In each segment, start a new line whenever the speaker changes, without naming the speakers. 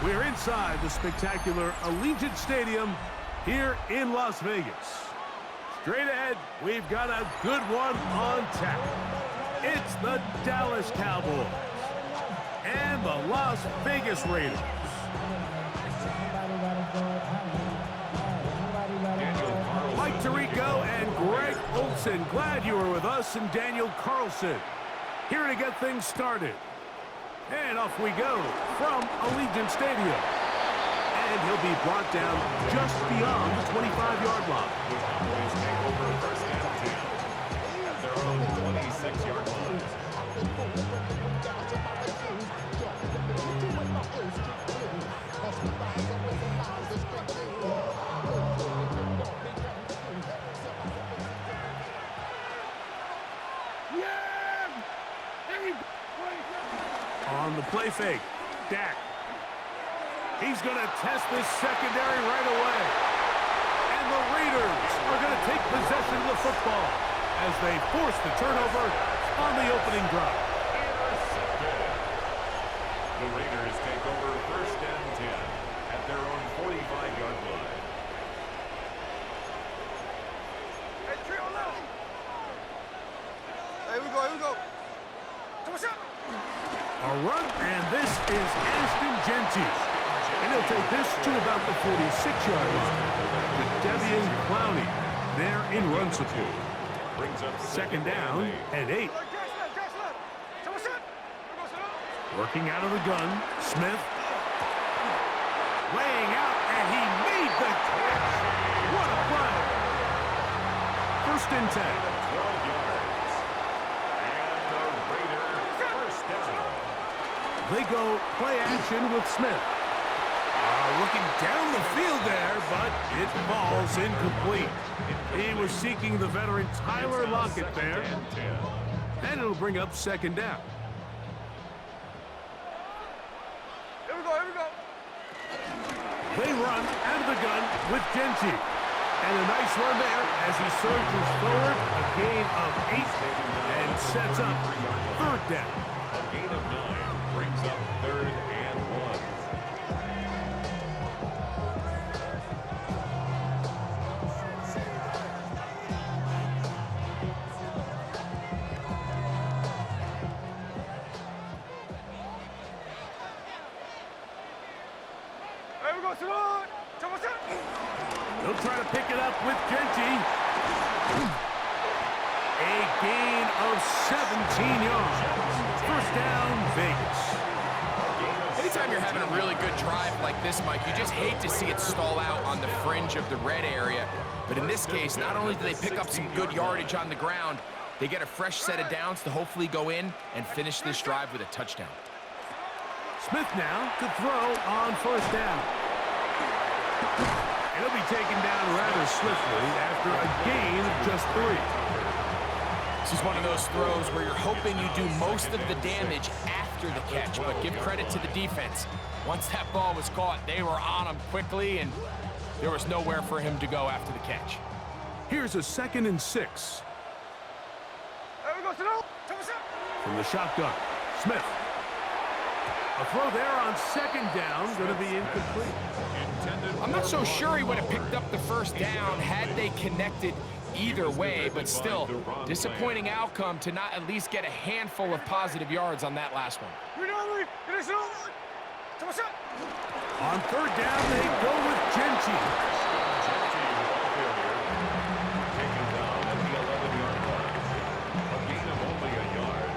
We're inside the spectacular Allegiant Stadium here in Las Vegas. Straight ahead, we've got a good one on tap. It's the Dallas Cowboys and the Las Vegas Raiders. Mike Tirico and Greg Olson, glad you were with us, and Daniel Carlson here to get things started. And off we go from Allegiant Stadium. And he'll be brought down just beyond the 25-yard line.
The Cowboys take over first down 10 at their own 26-yard line.
On the play fake, Dak. He's going to test this secondary right away. And the Raiders are going to take possession of the football as they force the turnover on the opening drive.
The Raiders take over first down 10 at their own 45-yard line.
Here we go.
A run, and this is Ashton Genty. And he'll take this to about the 46-yard line. To Devian Clowney there in run support.
Brings up
Second down and 8. Working out of the gun, Smith. Laying out, and he made the catch. What a play. First and 10.
12 yards. And the Raiders first down.
They go play action with Smith. Looking down the field there, but it falls incomplete. He was seeking the veteran Tyler Lockett there. And it'll bring up second down.
Here we go.
They run out of the gun with Genty. And a nice run there as he surges forward. A gain of 8 and sets up third down.
A gain of 9 brings up third and 1.
He'll try to pick it up with Genty. A gain of 17 yards. First down, Vegas.
Anytime you're having a really good drive like this, Mike, you just hate to see it stall out on the fringe of the red area. But in this case, not only do they pick up some good yardage on the ground, they get a fresh set of downs to hopefully go in and finish this drive with a touchdown.
Smith now to throw on first down. He'll be taken down rather swiftly after a gain of just 3.
This is one of those throws where you're hoping you do most of the damage after the catch, but give credit to the defense. Once that ball was caught, they were on him quickly, and there was nowhere for him to go after the catch.
Here's a 2nd and 6. From the shotgun, Smith. A throw there on second down, going to be incomplete.
I'm not so sure he would have picked up the first down had they connected either way, but still, disappointing outcome to not at least get a handful of positive yards on that last one.
On third down, they go with Genty.
Taken down at the 11-yard line. A gain of only a yard.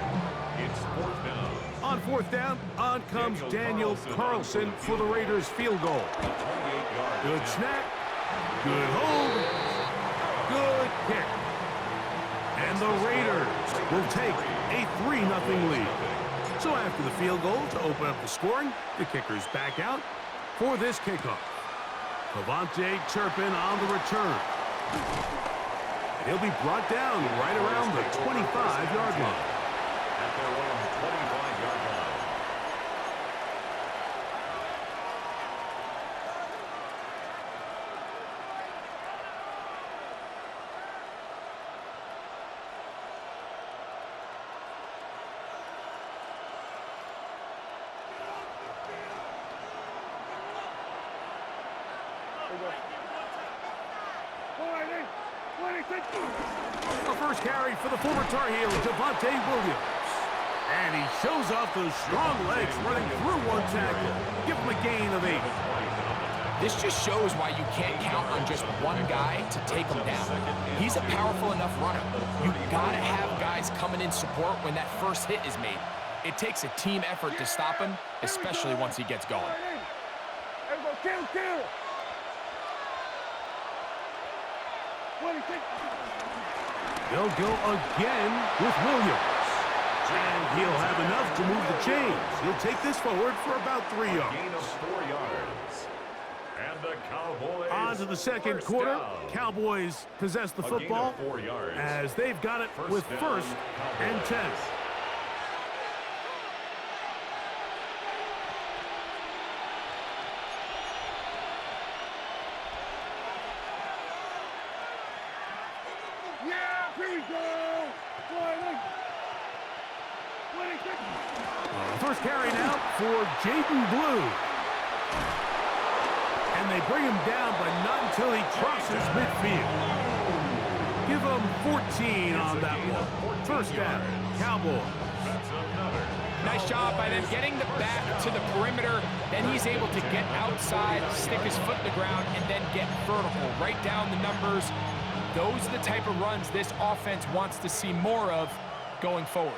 It's fourth down.
On fourth down, on comes Daniel Carlson for the Raiders field goal. Good snap, good hold, good kick. And the Raiders will take a 3-0 lead. So after the field goal to open up the scoring, the kicker's back out for this kickoff. Cavante Turpin on the return. And he'll be brought down right around the 25-yard line.
At their own 25-yard line.
The first carry for the former Tar Heel, Williams. And he shows off those strong legs running through one tackle. Give him a gain of 8.
This just shows why you can't count on just one guy to take him down. He's a powerful enough runner. You gotta have guys coming in support when that first hit is made. It takes a team effort to stop him, especially once he gets going.
They'll go again with Williams. And he'll have enough to move the chains. He'll take this forward for about 3 yards.
Gain of 4 yards. And the Cowboys
On to the second quarter.
down.
Cowboys possess the
A gain of
football
4 yards.
as they've got it with
down,
first and
Cowboys.
10. First carry now for Jaden Blue. And they bring him down, but not until he crosses midfield. Give him 14 on that one. First down, Cowboys.
That's another.
Nice job by them getting the back to the perimeter. Then he's able to get outside, stick his foot in the ground, and then get vertical. Right down the numbers. Those are the type of runs this offense wants to see more of going forward.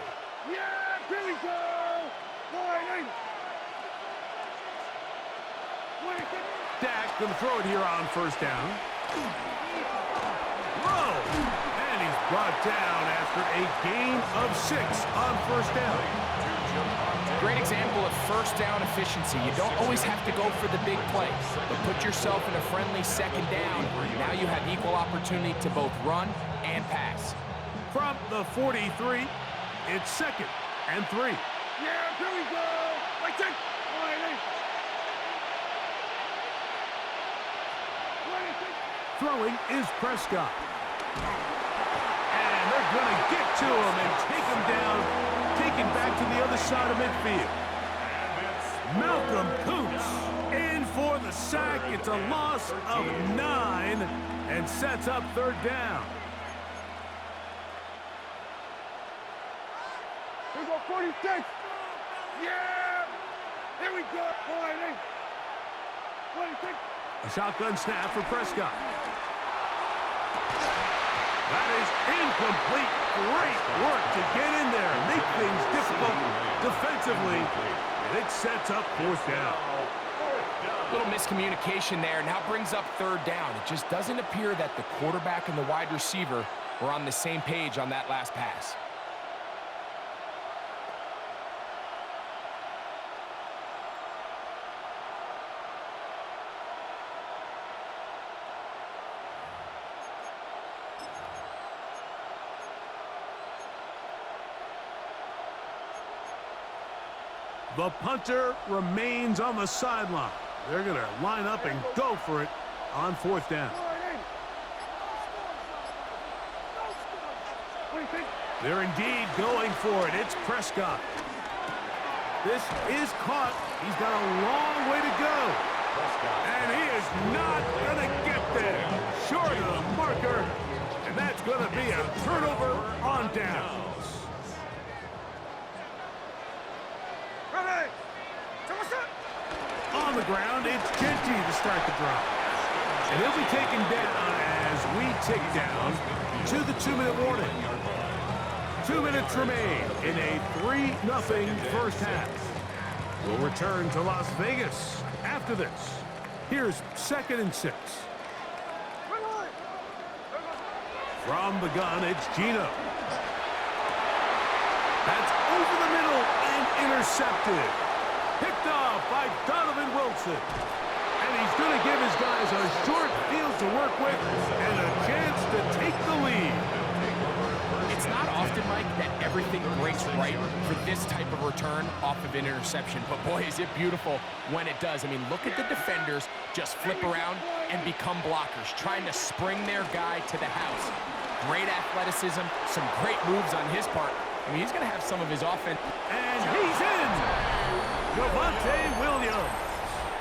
Dak going to throw it here on first down. Whoa! And he's brought down after a gain of 6 on first down.
Great example of first down efficiency. You don't always have to go for the big play, but put yourself in a friendly second down. Now you have equal opportunity to both run and pass.
From the 43, it's second and 3. Throwing is Prescott. And they're going to get to him and take him down, taken back to the other side of midfield. Malcolm Koonce in for the sack. It's a loss of 9 and sets up third down.
Here we go, 46. Yeah! Here we go. 26.
A shotgun snap for Prescott. That is incomplete. Great work to get in there and make things difficult defensively. And it sets up fourth down.
Little miscommunication there. Now brings up third down. It just doesn't appear that the quarterback and the wide receiver were on the same page on that last pass.
The punter remains on the sideline. They're going to line up and go for it on fourth down. They're indeed going for it. It's Prescott. This is caught. He's got a long way to go. And he is not going to get there. Short of the marker. And that's going to be a turnover on downs. On the ground, it's Genty to start the drive. And he'll be taken down as we tick down to the 2-minute warning. 2 minutes remain in a 3-0 first half. We'll return to Las Vegas after this. Here's 2nd and 6. From the gun, it's Gino. That's over the middle and intercepted. Picked off by Donovan Wilson. And he's going to give his guys a short field to work with and a chance to take the lead.
It's not often, Mike, that everything breaks right for this type of return off of an interception. But boy, is it beautiful when it does. I mean, look at the defenders just flip around and become blockers, trying to spring their guy to the house. Great athleticism, some great moves on his part. I mean, he's going to have some of his offense.
And he's in! Javonte Williams.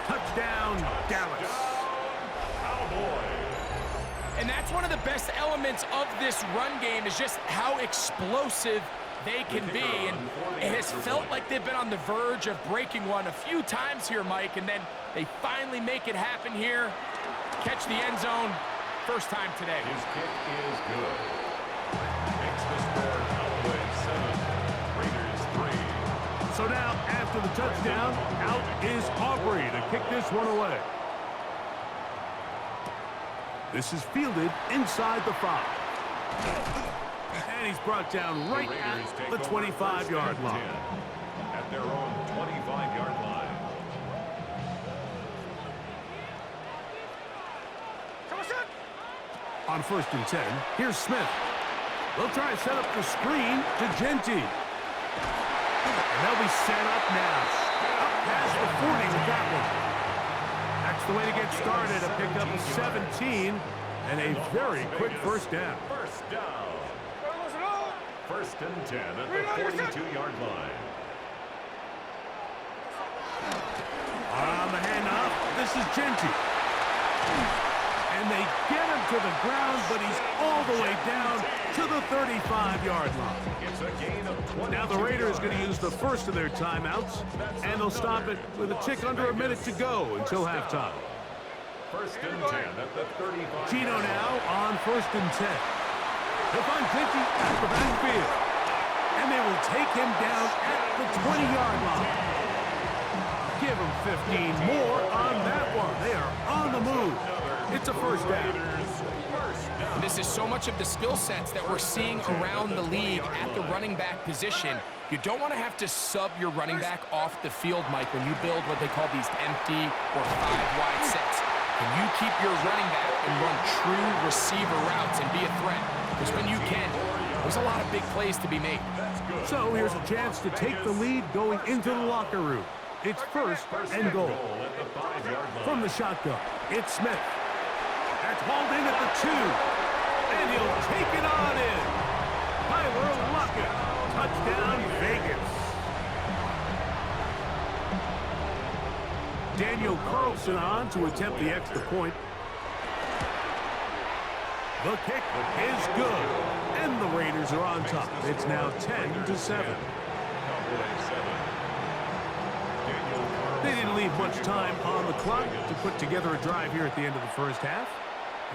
Touchdown, Dallas.
And that's one of the best elements of this run game is just how explosive they can be. And it has felt like they've been on the verge of breaking one a few times here, Mike, and then they finally make it happen here. Catch the end zone. First time today.
His kick is good. Makes the score Cowboys 7, Raiders 3.
So now, after the touchdown, out is Aubrey to kick this one away. This is fielded inside the 5. And he's brought down right at the 25-yard line.
At their own 25-yard line.
On 1st and 10, here's Smith. They'll try to set up the screen to Genty. And they'll be set up now. Up past the 40 with that one. That's the way to get started. A pickup of 17 and a very quick first down.
First down. 1st and 10 at the 42-yard line.
On the handoff, this is Genty. And they get him to the ground, but he's all the way down to the 35-yard line.
It's a gain of 20.
Now the Raiders going to use the first of their timeouts, and they'll stop it with a tick under a minute to go until halftime.
1st and 10 at the 35.
Gino now on 1st and 10. They'll find Genty at the backfield, and they will take him down at the 20-yard line. Give him 15 more on that one. They are on the move. It's a first down.
This is so much of the skill sets that we're seeing around the league at the running back position. You don't want to have to sub your running back off the field, Mike, when you build what they call these empty or 5-wide sets. Can you keep your running back and run true receiver routes and be a threat? Because when you can, there's a lot of big plays to be made.
So here's a chance to take the lead going into the locker room. It's 1st and goal. From the shotgun, it's Smith. That's hauled in at the 2. And he'll take it on in. Tyler Lockett. Touchdown, Vegas. Daniel Carlson on to attempt the extra point. The kick is good. And the Raiders are on top. It's now 10-7. They didn't leave much time on the clock to put together a drive here at the end of the first half.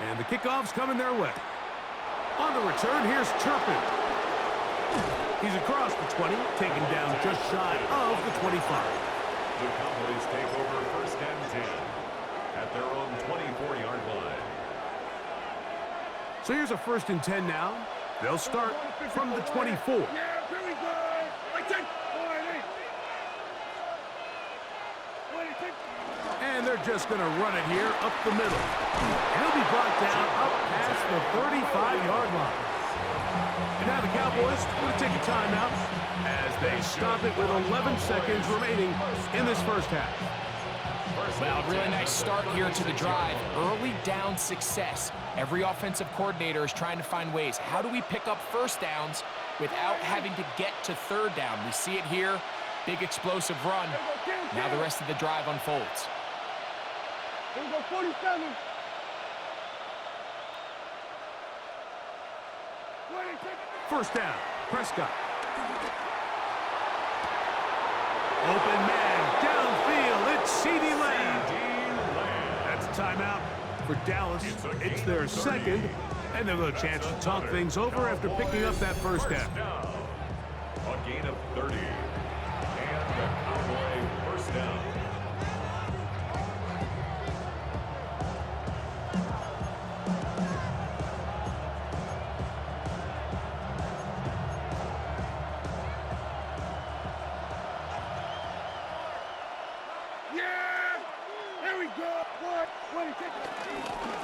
And the kickoff's coming their way. On the return, here's Turpin. He's across the 20, taken down just shy of the 25.
The Cowboys take over 1st and 10 at their own 24-yard line.
So here's a 1st and 10 now. They'll start from the 24.
Yeah, here we go.
And they're just going to run it here up the middle. And he'll be brought down up past the 35-yard line. And now the Cowboys will take a timeout as they stop it with 11 seconds remaining in this first half.
Well, really nice start here to the drive. Early down success. Every offensive coordinator is trying to find ways. How do we pick up first downs without having to get to 3rd down? We see it here. Big explosive run. Now the rest of the drive unfolds.
Here we go, 47.
First down, Prescott. Open man, downfield, it's CeeDee Lamb. That's a timeout for Dallas. It's their second, and they'll have a chance to talk things over after picking up that first down.
A gain of 30. And the Cowboy first down.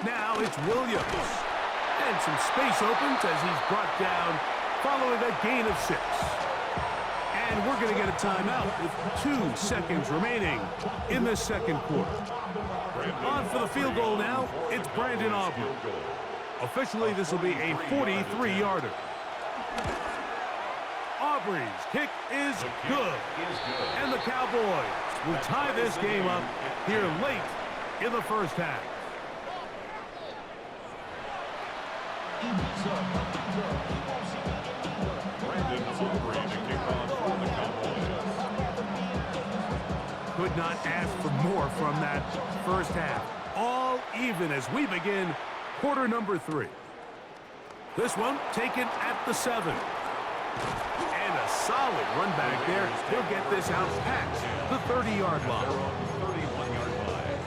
Now it's Williams. And some space opens as he's brought down following a gain of 6. And we're going to get a timeout with 2 seconds remaining in the second quarter. On for the field goal now, it's Brandon Aubrey. Officially, this will be a 43-yarder. Aubrey's kick is good. And the Cowboys will tie this game up here late in the first half.
Brandon Aubrey to kick off for the Cowboys.
Could not ask for more from that first half. All even as we begin quarter number 3. This one taken at the 7. And a solid run back there. He'll get this out past the 30-yard line.
31-yard line.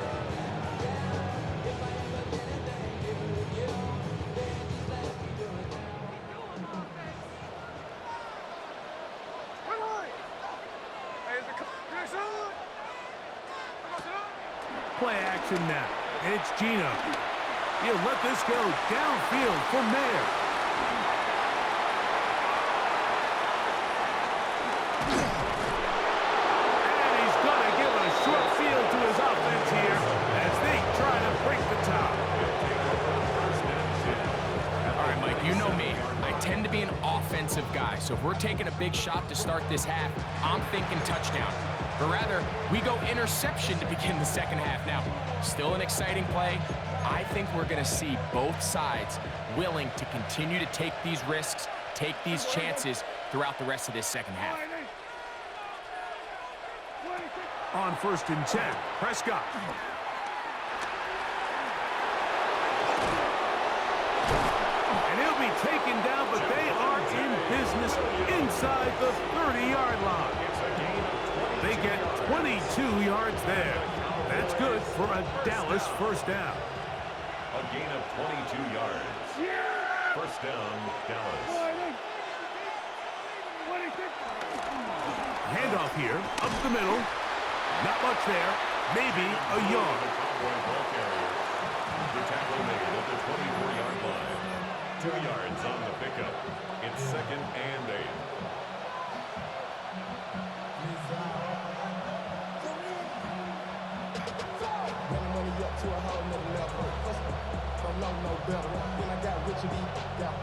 Play action now. And it's Gino. He'll let this go downfield for Mayer. And he's going to give a short field to his offense here as they try to break the top.
All right, Mike, you know me. I tend to be an offensive guy, so if we're taking a big shot to start this half, I'm thinking touchdown. But rather, we go interception to begin the second half. Now, still an exciting play. I think we're going to see both sides willing to continue to take these risks, take these chances throughout the rest of this second half.
On 1st and 10, Prescott. And he'll be taken down, but they are in business inside the 30-yard line. They get 22 yards there. That's good for a Dallas first down.
A gain of 22 yards. First down, Dallas.
Handoff here, up the middle. Not much there. Maybe a yard.
The tackle made at the 24-yard line. 2 yards on the pickup. It's 2nd and 8.
To a whole nother level. So low, no better. Then I got Richard E. Yeah.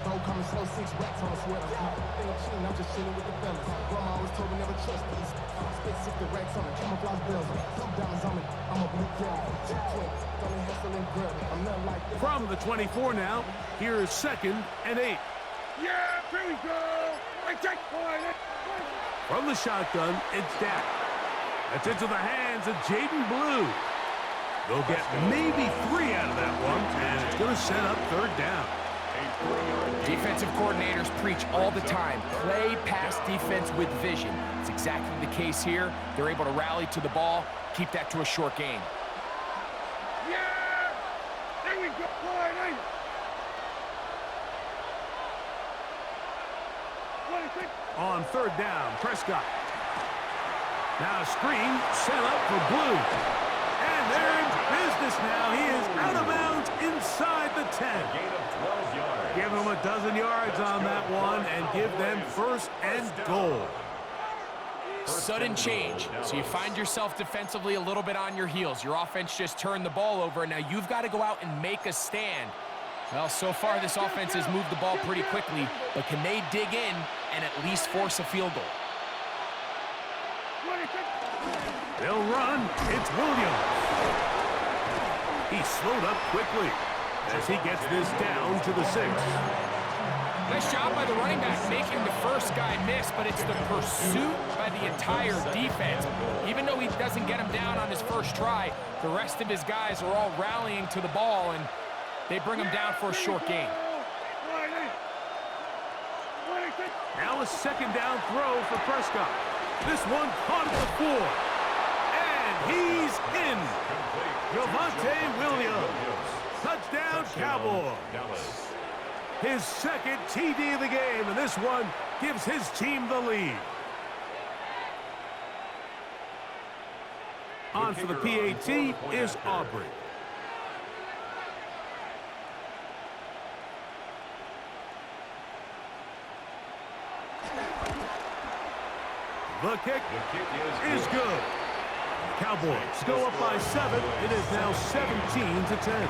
Go coming slow, 6 racks on a sweater. Think I'm cheating, I'm just chilling with the fellas. Grandma always told me never trust these. Spit 60 racks on the camouflage bells. Some diamonds on me, I'm a blue cat. Twin, don't need hustle and grab. I'm not like that.
From the 24 now, here is 2nd and 8.
Yeah, here we go.
From the shotgun, it's Dak. That's into the hands of Jaden Blue. They'll get maybe 3 out of that one, and it's going to set up 3rd down.
Defensive coordinators preach all the time, play pass defense with vision. It's exactly the case here. They're able to rally to the ball, keep that to a short gain.
Yeah, there we go.
On 3rd down, Prescott. Now a screen set up for Blue. And they're in business now. He is out of bounds inside the 10.
Gain of 12 yards.
Give them a dozen yards on that one and give them 1st and goal.
Sudden change. So you find yourself defensively a little bit on your heels. Your offense just turned the ball over, and now you've got to go out and make a stand. Well, so far this offense has moved the ball pretty quickly, but can they dig in and at least force a field goal?
They'll run. It's Williams. He slowed up quickly as he gets this down to the 6.
Nice job by the running back making the first guy miss, but it's the pursuit by the entire defense. Even though he doesn't get him down on his first try, the rest of his guys are all rallying to the ball, and they bring him down for a short gain.
Now a 2nd down throw for Prescott. This one caught at the 4. And he's in. Javonte Williams. Touchdown, Cowboys. His 2nd TD of the game, and this one gives his team the lead. On for the PAT is Aubrey. The kick is good. Cowboys go up by 7. It is now 17-10.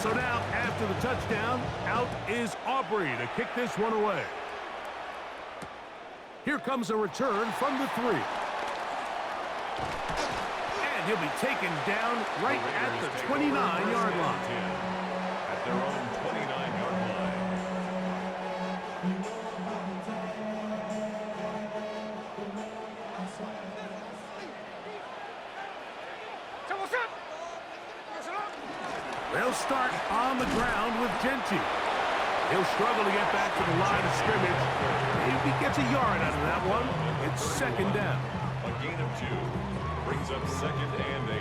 So now, after the touchdown, out is Aubrey to kick this one away. Here comes a return from the 3. And he'll be taken down right at the 29-yard line.
At their own 29-yard
They'll start on the ground with Genty. He'll struggle to get back to the line of scrimmage. Maybe gets a yard out of that one. It's second down.
A gain of 2 brings up 2nd and 8.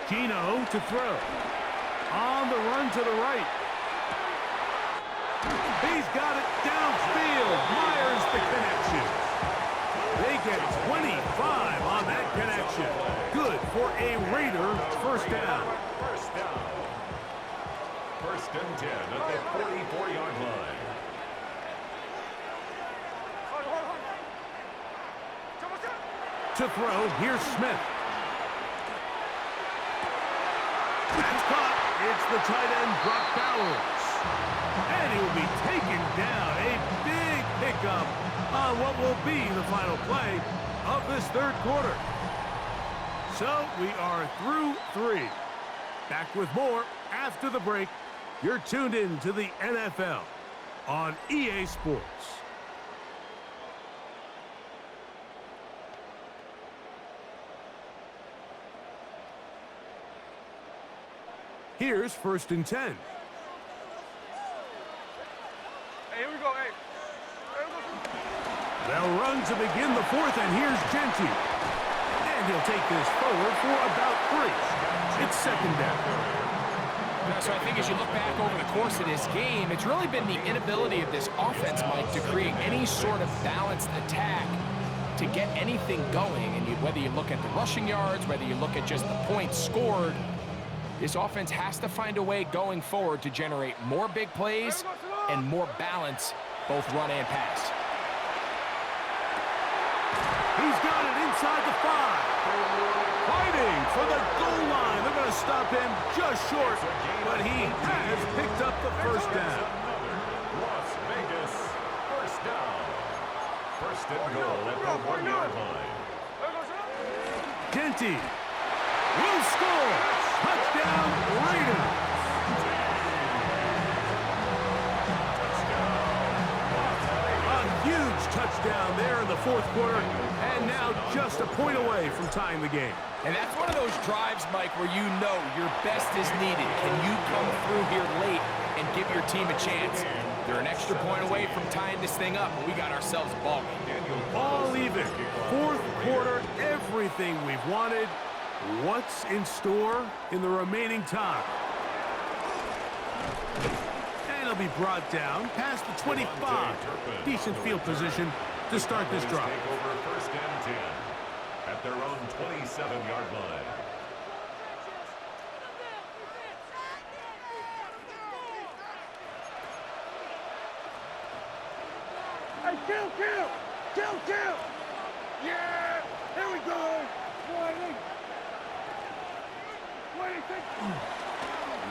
Gino to throw. On the run to the right. He's got it downfield. Myers the connection. They get 25 on that connection. Good for a Raider first down.
First and 10 at the 44-yard line.
To throw, here's Smith. That's caught. It's the tight end, Brock Bowers. And he will be taken down. A big pickup on what will be the final play of this third quarter. So we are through 3. Back with more after the break. You're tuned in to the NFL on EA Sports. Here's first and 10.
Hey, here we go, hey.
They'll run to begin the fourth, and here's Genty. And he'll take this forward for about 3. It's second down.
So I think as you look back over the course of this game, it's really been the inability of this offense, Mike, to create any sort of balanced attack to get anything going. And whether you look at the rushing yards, whether you look at just the points scored, this offense has to find a way going forward to generate more big plays and more balance, both run and pass.
He's got it inside the 5. Fighting for the goal line. They're going to stop him just short, but he has picked up the first down.
Las Vegas first down. First and goal at the 1-yard line.
Genty will score. Touchdown, Raiders. A huge touchdown there in the fourth quarter, and now just a point away from tying the game.
And that's one of those drives, Mike, where you know your best is needed. Can you come through here late and give your team a chance? They're an extra point away from tying this thing up, and we got ourselves a ball game.
All even. Fourth quarter, everything we've wanted. What's in store in the remaining time? And it'll be brought down past the 25. Decent field position to start this drive.
Take over first and 10 at their own 27-yard line.
Hey, kill! Yeah, here we go.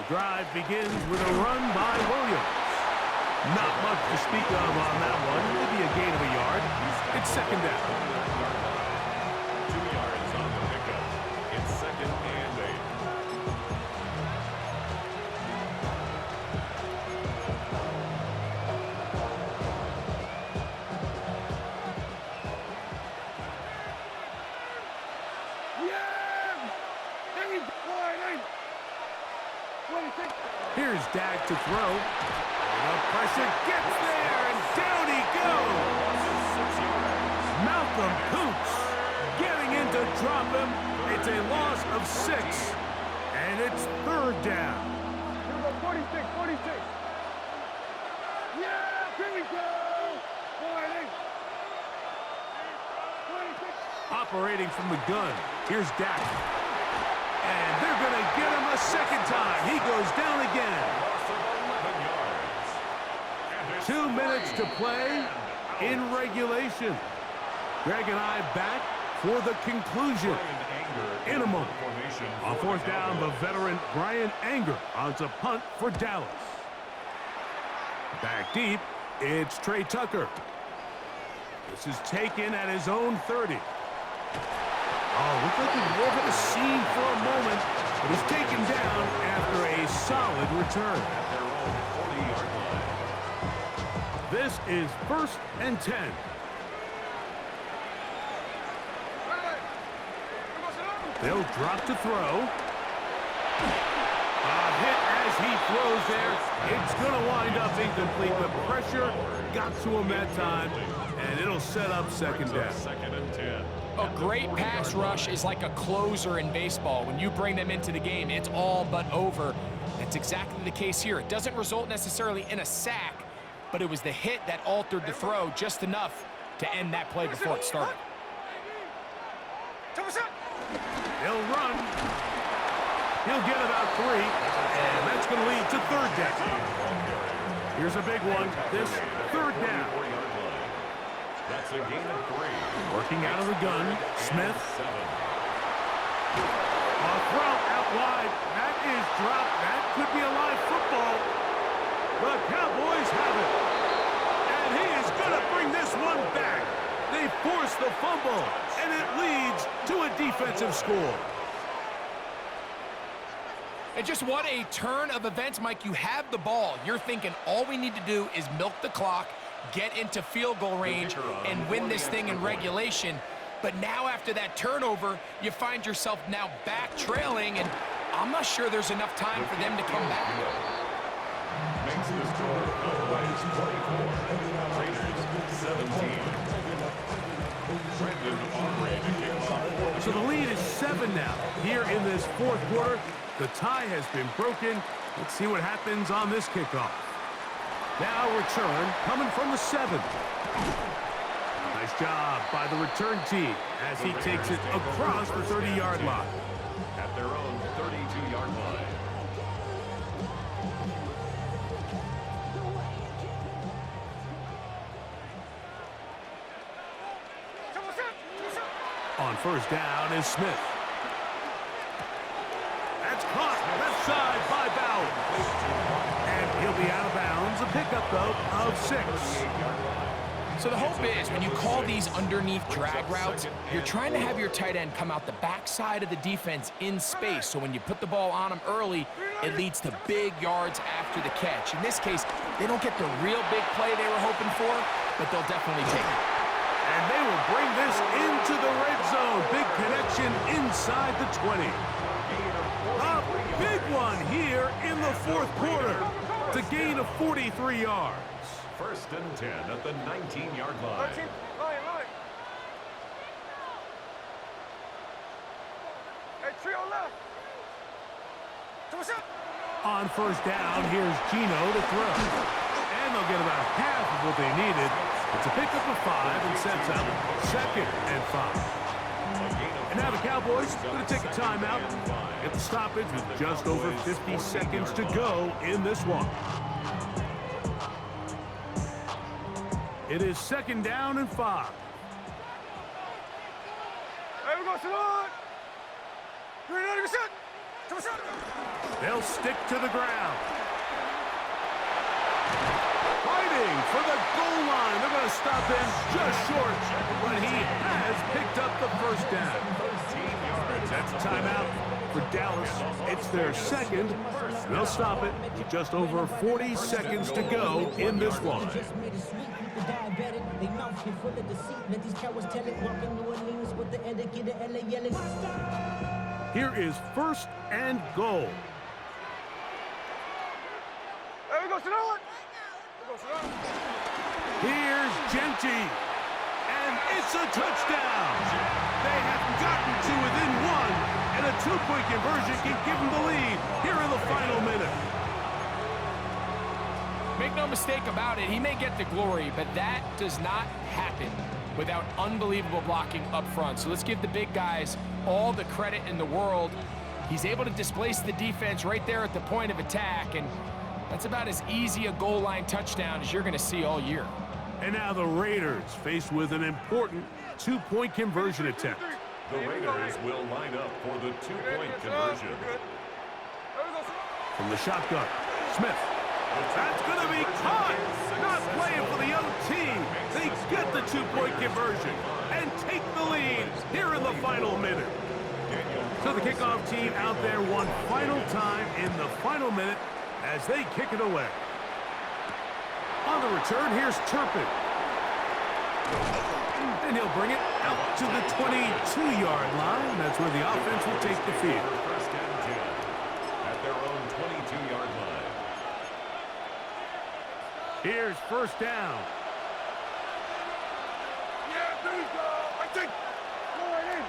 The drive begins with a run by Williams. Not much to speak of on that one. Maybe a gain of a yard. It's second down.
2 yards on the pickup. It's second and 8.
Here's Dak to throw. The pressure gets there, and down he goes. Malcolm Coots getting in to drop him. It's a loss of 6, and it's third down.
Here we go, 46. Yeah, here we go. 26.
Operating from the gun. Here's Dak. And they're going to get him a second time. He goes down again. 2 minutes to play in regulation. Greg and I back for the conclusion in a moment. On fourth down, the veteran Brian Anger on to punt for Dallas. Back deep, it's Trey Tucker. This is taken at his own 30. Oh, looked like he was at the scene for a moment, but he's taken down after a solid return.
own 40-yard line.
This is 1st and 10. They'll drop to throw. A hit as he throws there. It's going to wind up incomplete. The pressure got to him that time, and it'll set up 2nd down.
2nd and 10.
A great pass rush is like a closer in baseball. When you bring them into the game, it's all but over. That's exactly the case here. It doesn't result necessarily in a sack, but it was the hit that altered the throw just enough to end that play before it started.
He'll run. He'll get about 3, and that's going to lead to 3rd down. Here's a big one. This 3rd down.
That's a gain of 3.
Working out of the gun, Smith. A throw out wide. That is dropped. That could be a live football. The Cowboys have it. And he is going to bring this one back. They force the fumble, and it leads to a defensive score.
And just what a turn of events, Mike. You have the ball. You're thinking all we need to do is milk the clock, get into field goal range, and win this thing in regulation. But now after that turnover, you find yourself now back trailing, and I'm not sure there's enough time for them to come back.
Makes the score Cowboys 24, Raiders 17. Brendan Aubrey to kick off.
So the lead is 7 now. Here in this 4th quarter, the tie has been broken. Let's see what happens on this kickoff. Now return coming from the 7. Nice job by the return team as he takes it across the 30-yard line.
At their own 32-yard line.
On 1st down is Smith. That's caught left side by Bauer. And he'll be out of bounds. A pickup, though, of 6.
So the hope is when you call these underneath drag routes, you're trying to have your tight end come out the backside of the defense in space. So when you put the ball on him early, it leads to big yards after the catch. In this case, they don't get the real big play they were hoping for, but they'll definitely take it.
And they will bring this into the red zone. Big connection inside the 20. A big one here in the 4th quarter to gain of 43 yards.
1st and 10 at the 19-yard line.
On 1st down, here's Gino to throw. And they'll get about half of what they needed. It's a pickup of 5 and sets up 2nd and 5. And now the Cowboys going to take a timeout. Get the stoppage with just over 50 seconds to go in this one. It is 2nd down and 5. They'll stick to the ground. Fighting for the goal line. They're going to stop him just short, but he has picked up the 1st down. That's a timeout for Dallas. It's their 2nd. They'll stop it with just over 40 seconds to go in this one. Here is 1st and goal. Here's Genty, and it's a touchdown. They have gotten to within 1, and a 2-point conversion can give them the lead here in the final minute.
Make no mistake about it, he may get the glory, but that does not happen without unbelievable blocking up front. So let's give the big guys all the credit in the world. He's able to displace the defense right there at the point of attack, and that's about as easy a goal line touchdown as you're going to see all year.
And now the Raiders faced with an important 2-point conversion attempt.
The Raiders will line up for the 2-point conversion.
From the shotgun, Smith. That's going to be caught. Not playing for the young team. They get the 2-point conversion and take the lead here in the final minute. So the kickoff team out there one final time in the final minute as they kick it away. On the return, here's Turpin. And he'll bring it out to the 22-yard line. That's where the offense will take the field.
First and 10 at their own 22-yard line.
Here's first down.
Yeah, there we go. I think. Go right in.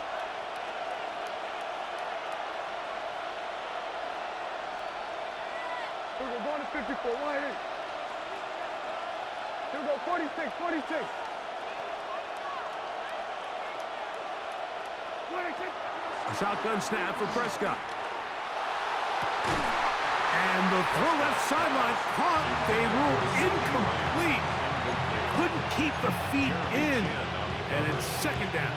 Here we go, going to 54, right in. Here we go, 46, 46. 26.
A shotgun snap for Prescott. And the throw left sideline caught. They rule incomplete. Couldn't keep the feet in. And it's second down.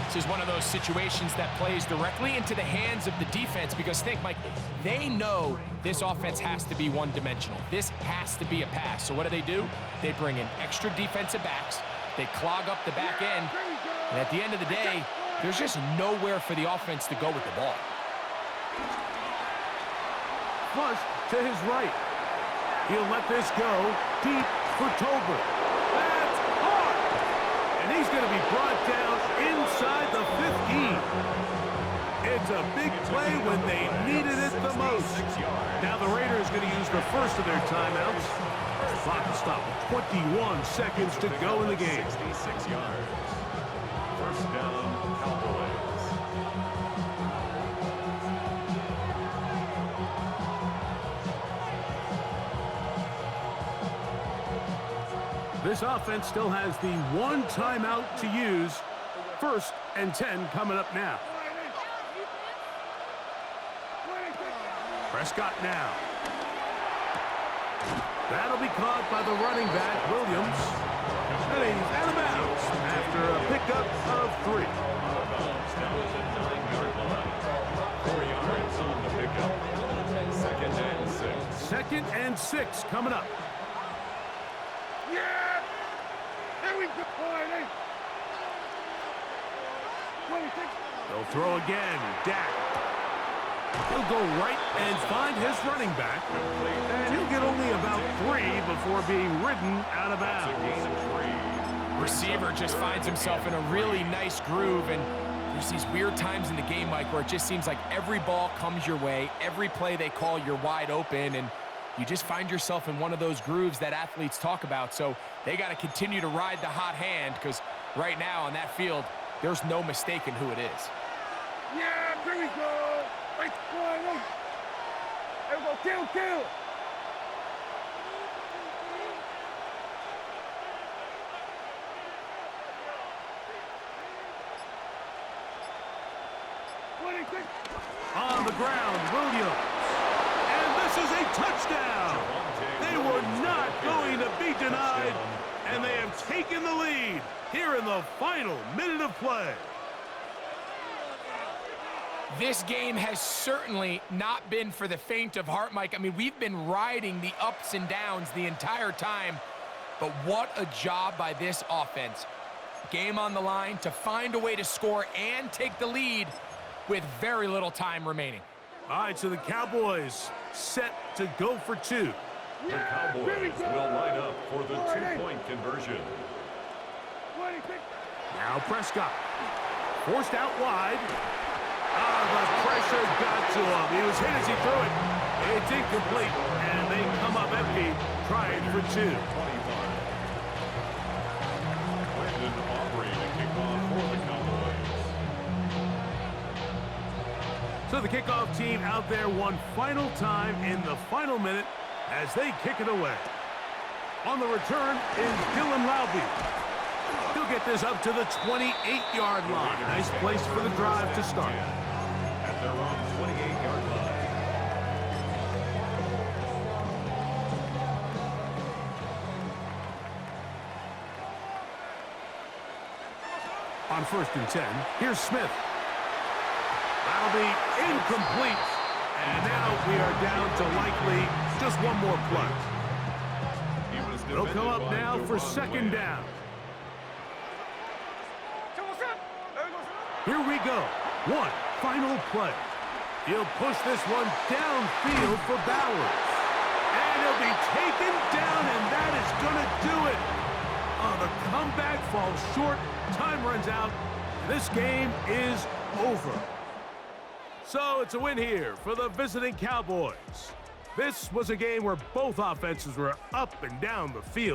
This is one of those situations that plays directly into the hands of the defense because think, Mike, they know this offense has to be one-dimensional. This has to be a pass. So what do? They bring in extra defensive backs. They clog up the back end. And at the end of the day, there's just nowhere for the offense to go with the ball.
Flush to his right. He'll let this go deep for Tolbert. That's caught! And he's going to be brought down inside the 15. It's a big play when they needed it the most. Now the Raiders are going to use the first of their timeouts. Clock to stop. 21 seconds to go in the game.
66 yards. First down, Cowboys.
This offense still has the one timeout to use. First and 10 coming up now. Prescott now. That'll be caught by the running back, Williams. And he's out of bounds after a pickup of 3.
Down at the 9-yard line. 4 yards on the pickup. Second and 6.
Second and 6 coming up.
Yeah! There we go. All right, 26.
They'll throw again. Dak. He'll go right and find his running back. And he'll get only about 3 before being ridden out of bounds.
Receiver just finds himself in a really nice groove, and there's these weird times in the game, Mike, where it just seems like every ball comes your way, every play they call, you're wide open, and you just find yourself in one of those grooves that athletes talk about. So they got to continue to ride the hot hand because right now on that field, there's no mistaking who it is.
Yeah, there we go. Right, right. There we go, kill. 26.
On the ground, Williams. And this is a touchdown. They were not going to be denied, and they have taken the lead here in the final minute of play.
This game has certainly not been for the faint of heart, Mike. I mean, we've been riding the ups and downs the entire time, but what a job by this offense. Game on the line to find a way to score and take the lead with very little time remaining.
All right, so the Cowboys set to go for 2.
The Cowboys will line up for the 2-point conversion.
26.
Now Prescott. Forced out wide. The pressure got to him. He was hit as he threw it. It's incomplete, and they come up empty, trying for 2.
25. Brandon Aubrey to kick off for the Cowboys.
So the kickoff team out there one final time in the final minute as they kick it away. On the return is Dylan Laube. He'll get this up to the 28-yard line. Nice place for the drive to start.
At their own 28-yard line.
On first and 10, here's Smith. That'll be incomplete. And now we are down to likely just one more play. It'll come up now for second down. Here we go. One final play. He'll push this one downfield for Bowers. And he'll be taken down, and that is going to do it. Oh, the comeback falls short. Time runs out. This game is over. So it's a win here for the visiting Cowboys. This was a game where both offenses were up and down the field.